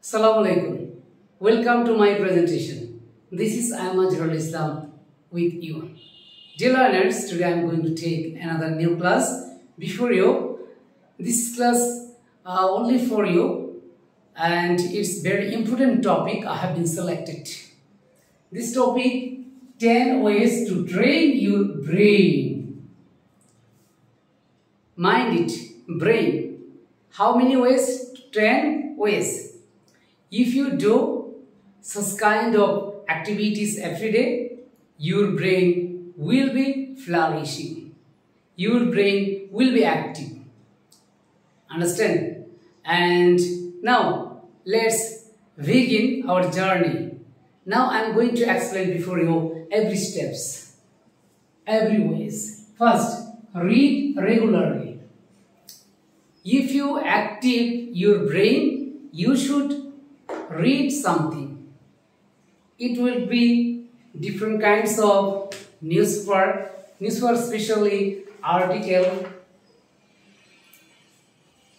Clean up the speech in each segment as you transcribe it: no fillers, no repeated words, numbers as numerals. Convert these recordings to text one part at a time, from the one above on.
Assalamu alaikum. Welcome to my presentation. This is Ahmad Zahirul Islam with you. Dear learners, today I am going to take another new class before you. This class only for you, and it's very important topic I have been selected. This topic, 10 ways to train your brain. Mind it, brain. How many ways? 10 ways. If you do such kind of activities every day, your brain will be flourishing. Your brain will be active. Understand? And now let's begin our journey. Now I am going to explain before you every steps, every ways. First, read regularly. If you active your brain, you should read something. It will be different kinds of newspaper especially article.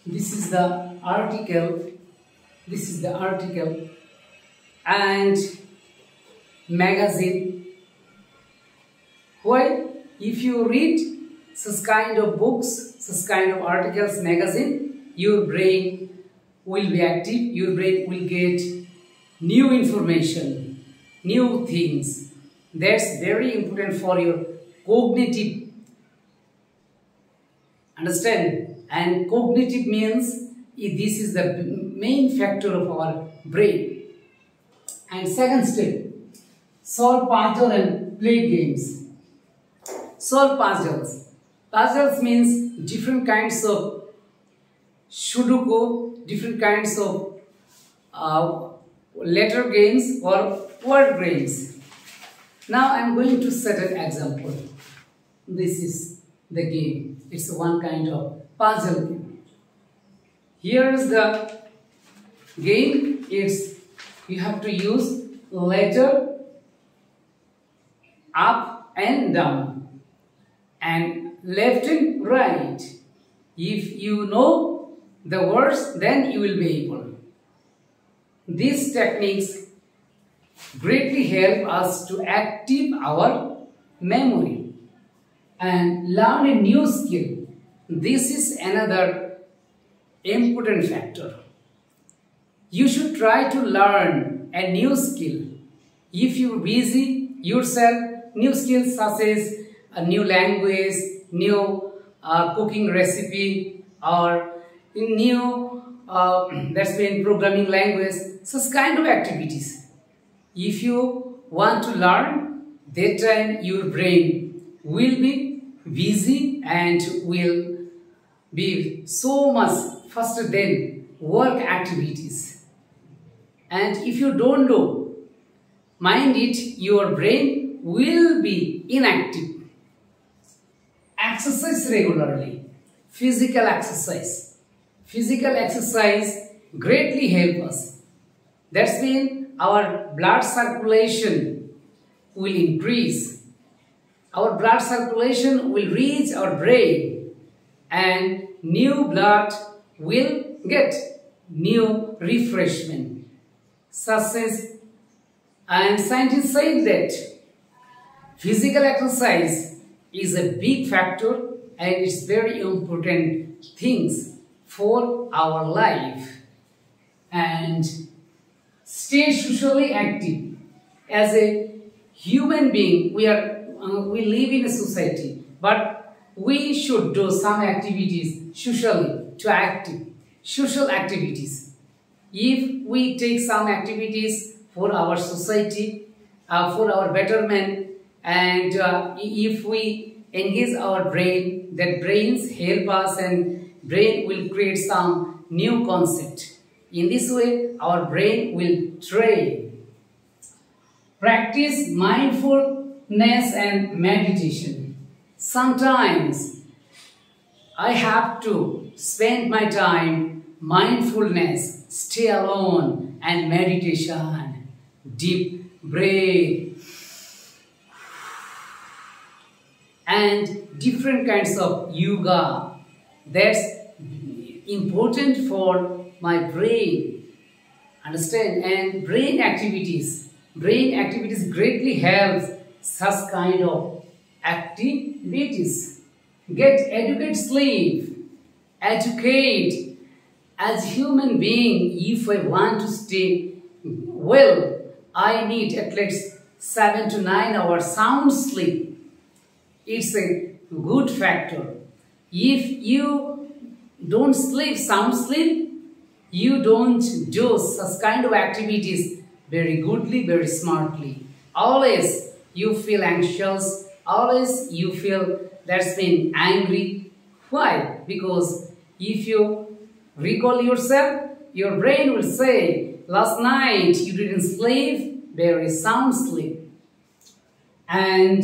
This is the article and magazine. Why? If you read such kind of books, such kind of articles, magazine, your brain will be active, your brain will get new information, new things. That's very important for your cognitive. Understand? And cognitive means this is the main factor of our brain. And second step, solve puzzle and play games. Solve puzzles. Puzzles means different kinds of Sudoku, different kinds of letter games or word games. Now I am going to set an example. This is the game. It's one kind of puzzle game. Here is the game. You have to use letter up and down and left and right. If you know the words, then you will be able. These techniques greatly help us to active our memory and learn a new skill. This is another important factor. You should try to learn a new skill. If you busy yourself, new skills such as a new language, new cooking recipe, or new that's been programming language, such kind of activities. If you want to learn, that time your brain will be busy and will be so much faster than work activities. And if you don't know, mind it, your brain will be inactive. Exercise regularly. Physical exercise. Physical exercise greatly help us. That's mean our blood circulation will increase. Our blood circulation will reach our brain and new blood will get new refreshment. Such as, and scientists say that physical exercise is a big factor and it's very important things for our life. And stay socially active. As a human being, we live in a society, but we should do some activities socially to active. Social activities. If we take some activities for our society, for our betterment, and if we engage our brain, that brains help us and brain will create some new concept. In this way, our brain will train. Practice mindfulness and meditation. Sometimes I have to spend my time mindfulness, stay alone and meditation, deep breath and different kinds of yoga. That's important for my brain. Understand? And brain activities greatly helps such kind of activities. Get adequate sleep, educate. As human being, if I want to stay well, I need at least 7 to 9 hours sound sleep. It's a good factor. If you don't sleep sound sleep, you don't do such kind of activities very goodly, very smartly. Always you feel anxious, always you feel that's been angry. Why? Because if you recall yourself, your brain will say, last night you didn't sleep, very sound sleep. And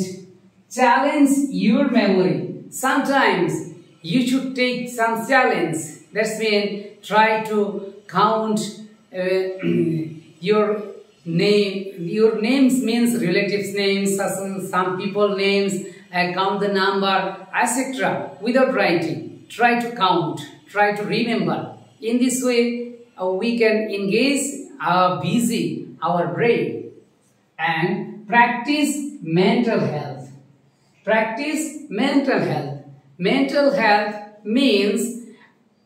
challenge your memory. Sometimes you should take some challenge. That's mean try to count your name. Your names means relatives' names, some people names, count the number, etc. Without writing. Try to count. Try to remember. In this way, we can engage our brain. And practice mental health. Practice mental health. Mental health means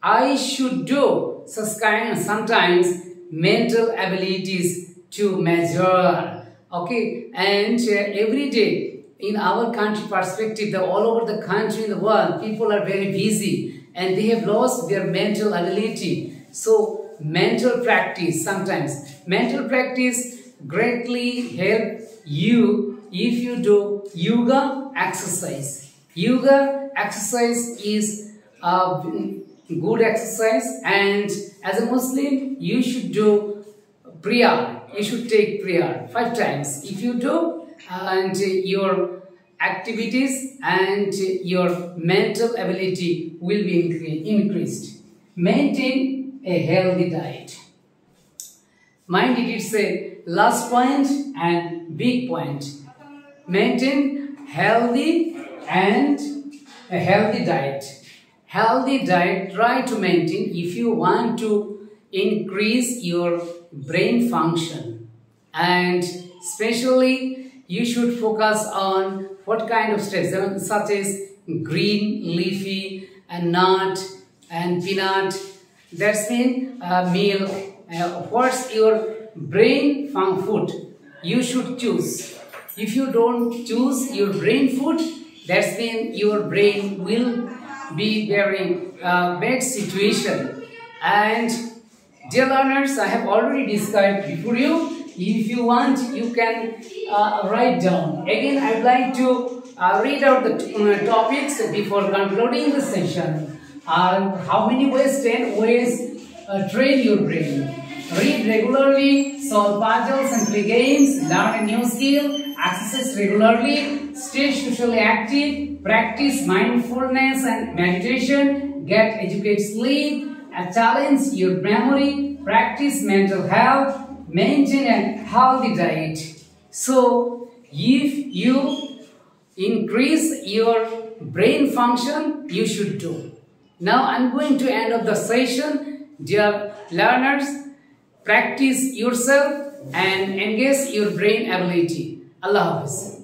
I should do sometimes mental abilities to measure. Okay, and every day in our country perspective, all over the country, in the world, people are very busy and they have lost their mental ability. So mental practice, sometimes mental practice greatly help you if you do yoga exercise. Yoga exercise is a good exercise, and as a Muslim you should do prayer. You should take prayer 5 times. If you do, and your activities and your mental ability will be increased. Maintain a healthy diet. Mind it, it's a last point and big point. Maintain healthy and a healthy diet. Healthy diet, try to maintain if you want to increase your brain function. And especially you should focus on what kind of stuff, such as green, leafy, and nut and peanut. That's mean meal. What's your brain food? You should choose. If you don't choose your brain food, that's mean your brain will be very bad situation. And dear learners, I have already described before you. If you want, you can write down. Again, I'd like to read out the topics before concluding the session. How many ways? 10 ways train your brain. Read regularly, solve puzzles and play games, learn a new skill, exercise regularly, stay socially active, practice mindfulness and meditation, get adequate sleep, challenge your memory, practice mental health, maintain a healthy diet. So, if you increase your brain function, you should do. Now, I'm going to end of the session. Dear learners, practice yourself and engage your brain ability. Allah Hafiz.